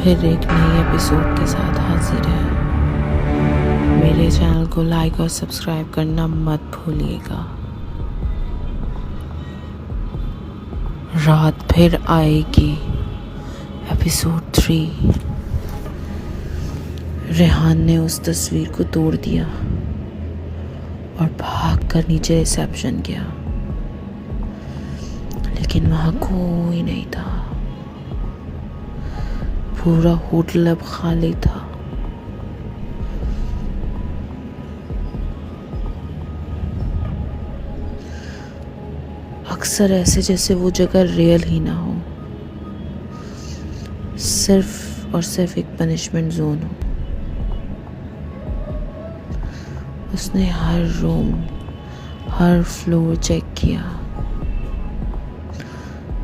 फिर एक नई एपिसोड के साथ हाजिर है। मेरे चैनल को लाइक और सब्सक्राइब करना मत भूलिएगा। रात फिर आएगी, एपिसोड 3। रेहान ने उस तस्वीर को तोड़ दिया और भागकर नीचे रिसेप्शन गया, लेकिन वहां कोई नहीं था। पूरा होटल अब खाली था। अक्सर ऐसे जैसे वो जगह रियल ही ना हो, सिर्फ और सिर्फ एक पनिशमेंट जोन हो। उसने हर रूम, हर फ्लोर चेक किया,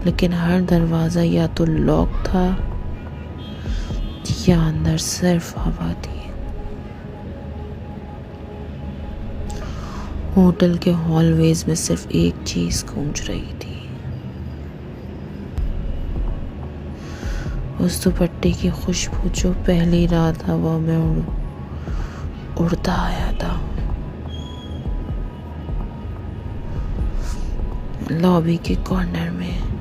लेकिन हर दरवाजा या तो लॉक था या अंदर सिर्फ हवा थी। होटल के हॉलवेज में सिर्फ एक चीज गूंज रही थी, उस दुपट्टे की खुशबू जो पहली रात हवा में उड़ता आया था। लॉबी के कॉर्नर में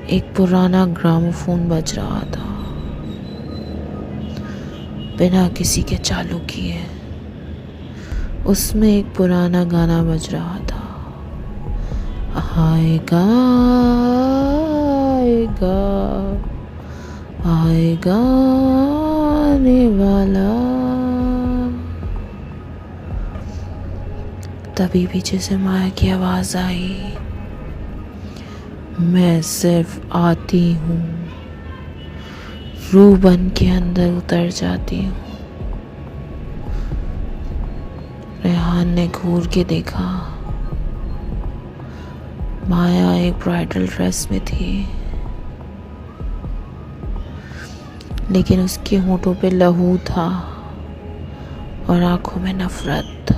एक पुराना ग्रामोफोन बज रहा था, बिना किसी के चालू किए। उसमें एक पुराना गाना बज रहा था, आएगा आएगा आएगा आने वाला। तभी पीछे से माया की आवाज आई, मैं सिर्फ आती हूँ, रूह बन के अंदर उतर जाती हूँ। रेहान ने घूर के देखा, माया एक ब्राइडल ड्रेस में थी, लेकिन उसके होठों पे लहू था और आंखों में नफरत।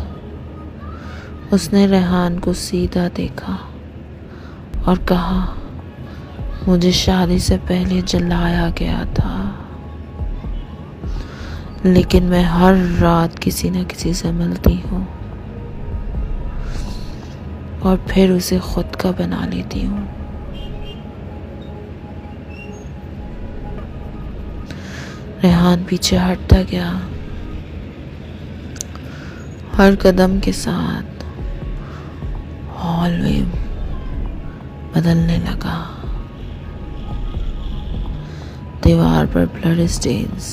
उसने रेहान को सीधा देखा और कहा, मुझे शादी से पहले जलाया गया था, लेकिन मैं हर रात किसी न किसी से मिलती हूँ और फिर उसे खुद का बना लेती हूँ। रेहान पीछे हटता गया, हर कदम के साथ हॉलवे बदलने लगा। दीवार पर ब्लड स्टेन्स,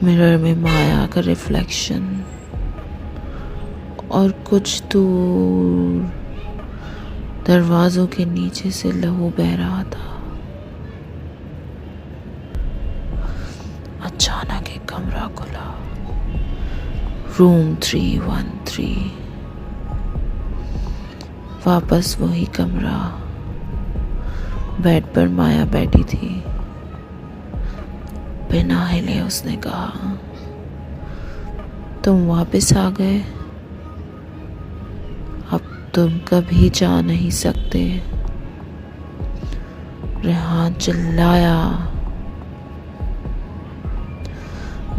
मिरर में माया का रिफ्लेक्शन और कुछ दूर दरवाजों के नीचे से लहू बह रहा था। अचानक एक कमरा खुला, रूम 313। वापस वही कमरा, बेड पर माया बैठी थी। बिना हिले उसने कहा, तुम वापस आ गए, अब तुम कभी जा नहीं सकते। रेहान चिल्लाया,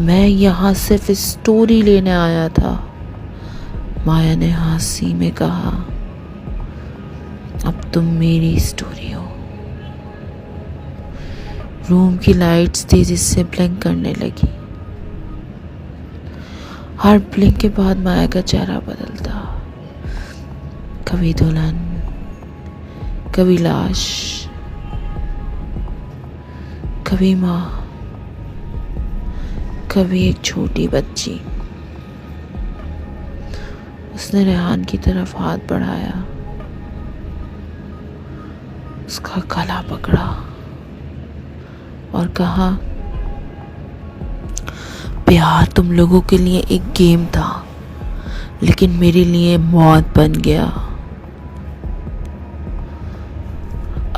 मैं यहाँ सिर्फ स्टोरी लेने आया था। माया ने हंसी में कहा, अब तुम मेरी स्टोरी हो। रूम की लाइट्स तेजी से ब्लिंक करने लगी। हर ब्लिंक के बाद माया का चेहरा बदलता, कभी दुल्हन, कभी लाश, कभी माँ, कभी एक छोटी बच्ची। उसने रेहान की तरफ हाथ बढ़ाया, उसका गला पकड़ा और कहा, प्यार तुम लोगों के लिए एक गेम था, लेकिन मेरे लिए मौत बन गया।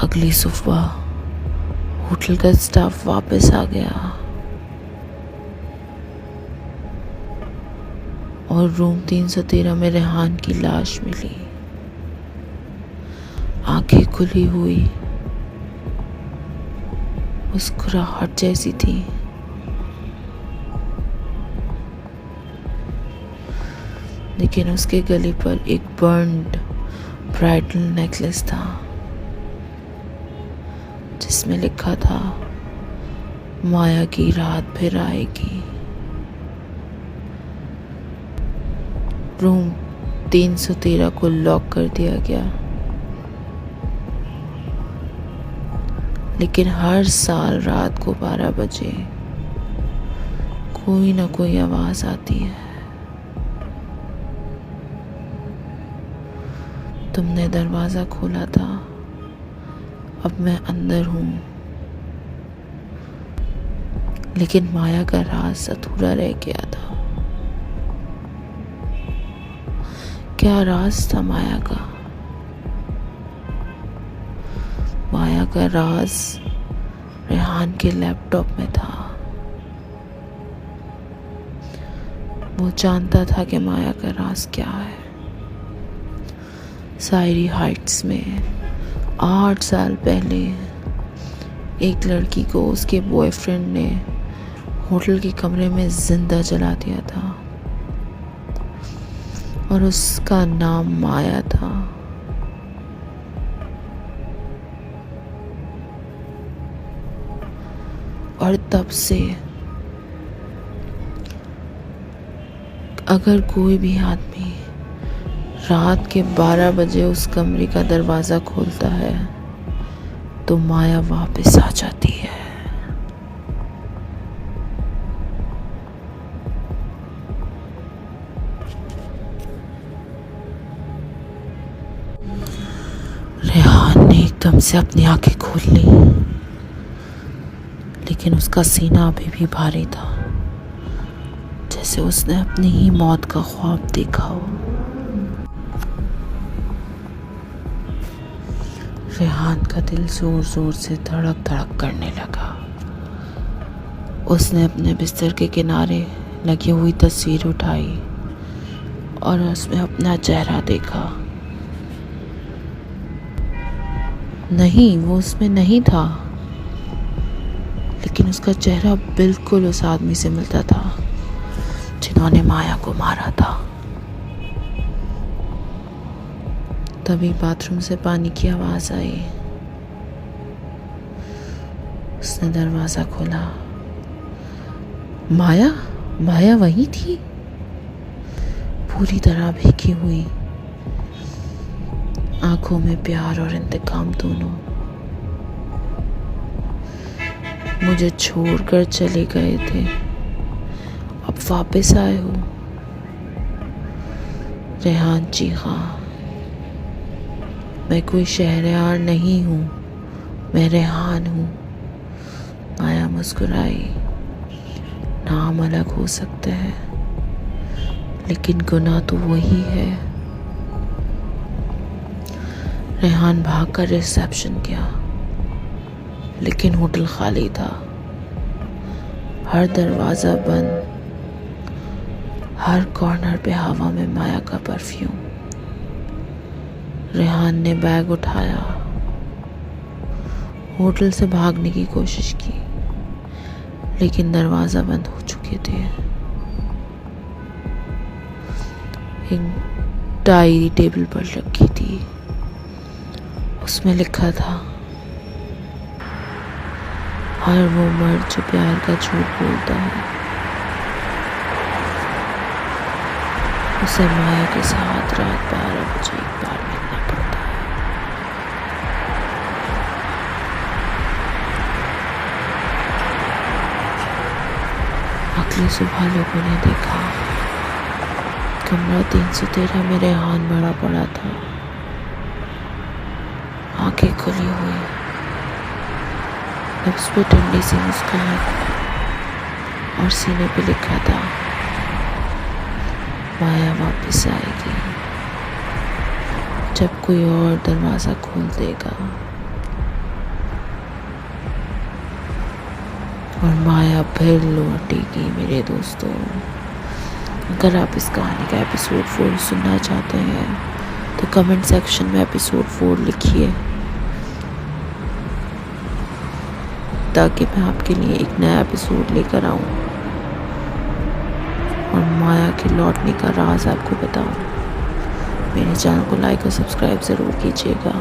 अगली सुबह होटल का स्टाफ वापस आ गया और रूम 313 में रेहान की लाश मिली। आंखें खुली हुई, मुस्कुराहट जैसी थी। लेकिन उसके गले पर एक बर्न्ड ब्राइडल नेकलेस था जिसमें लिखा था, माया की रात फिर आएगी। रूम 313 को लॉक कर दिया गया। लेकिन हर साल रात को 12 बजे कोई ना कोई आवाज आती है। तुमने दरवाजा खोला था, अब मैं अंदर हूं। लेकिन माया का राज अधूरा रह गया था। क्या राज था माया का? माया का राज रेहान के लैपटॉप में था। वो जानता था कि माया का राज क्या है। सायरी हाइट्स में 8 साल पहले एक लड़की को उसके बॉयफ्रेंड ने होटल के कमरे में जिंदा जला दिया था और उसका नाम माया था। और तब से अगर कोई भी आदमी रात के 12 बजे उस कमरे का दरवाजा खोलता है तो माया वापस आ जाती है। रेहान ने एकदम से अपनी आंखें खोल ली, लेकिन उसका सीना अभी भी भारी था, जैसे उसने अपनी ही मौत का ख्वाब देखा हो। रेहान का दिल जोर जोर से धड़क धड़क करने लगा। उसने अपने बिस्तर के किनारे लगी हुई तस्वीर उठाई और उसमें अपना चेहरा देखा। नहीं, वो उसमें नहीं था, लेकिन उसका चेहरा बिल्कुल उस आदमी से मिलता था जिन्होंने माया को मारा था। तभी बाथरूम से पानी की आवाज आई। उसने दरवाजा खोला। माया वही थी, पूरी तरह भीगी हुई, आंखों में प्यार और इंतकाम दोनों। मुझे छोड़कर चले गए थे, अब वापस आए हो? रेहान चीखा। मैं कोई शहरयार नहीं हूँ, मैं रेहान हूँ। माया मुस्कुराई। नाम अलग हो सकते हैं, लेकिन गुनाह तो वही है। रेहान भागकर रिसेप्शन गया, लेकिन होटल खाली था। हर दरवाजा बंद, हर कॉर्नर पे हवा में माया का परफ्यूम। रेहान ने बैग उठाया, होटल से भागने की कोशिश की, लेकिन दरवाजा बंद हो चुके थे। एक डायरी टेबल पर रखी थी, उसमें लिखा था, हर वो मर्द जो प्यार का झूठ बोलता है उसे माया के साथ रात 12 बजे एक बार मिलना पड़ता है। अगली सुबह लोगों ने देखा कमरा 313 में रेहान बड़ा पड़ा था, आंखें खुली हुई, लिप्स पे ठंडी सी मुस्कुराहट और सीने पे लिखा था, माया वापस आएगी जब कोई और दरवाजा खोल देगा। और माया फिर लौटेगी मेरे दोस्तों। अगर आप इस कहानी का एपिसोड 4 सुनना चाहते हैं तो कमेंट सेक्शन में एपिसोड 4 लिखिए। ताकि मैं आपके लिए एक नया एपिसोड लेकर आऊँ और माया के लौटने का राज आपको बताऊँ। मेरे चैनल को लाइक और सब्सक्राइब ज़रूर कीजिएगा।